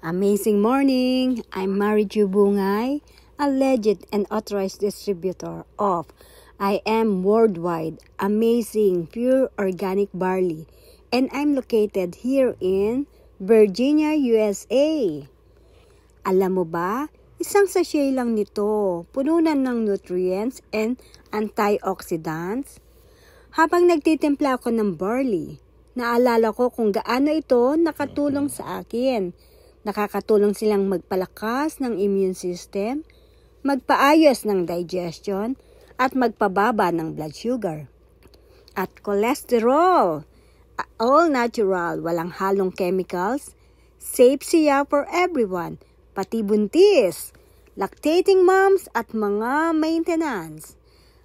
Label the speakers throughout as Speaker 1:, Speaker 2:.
Speaker 1: Amazing morning! I'm Mariju Bungay, a legit and authorized distributor of I Am Worldwide Amazing Pure Organic Barley, and I'm located here in Virginia, USA. Alam mo ba, isang sachet lang nito, puno na ng nutrients and antioxidants. Habang nagtitimpla ako ng barley, naalala ko kung gaano ito nakatulong sa akin. Nakakatulong silang magpalakas ng immune system, magpaayos ng digestion, at magpababa ng blood sugar. At cholesterol, all natural, walang halong chemicals, safe siya for everyone, pati buntis, lactating moms at mga maintenance.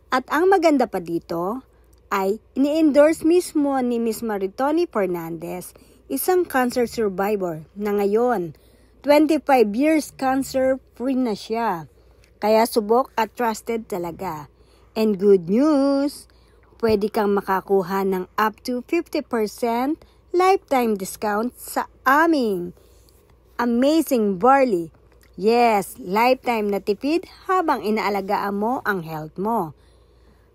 Speaker 1: At ang maganda pa dito ay ini-endorse mismo ni Miss Maritoni Fernandez, isang cancer survivor na ngayon 25 years cancer-free na siya. Kaya subok at trusted talaga. And good news, pwede kang makakuha ng up to 50% lifetime discount sa aming amazing barley. Yes, lifetime na tipid habang inaalagaan mo ang health mo.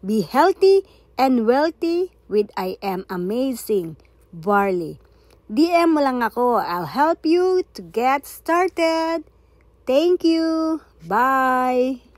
Speaker 1: Be healthy and wealthy with I Am Amazing Barley. DM mo lang ako. I'll help you to get started. Thank you. Bye.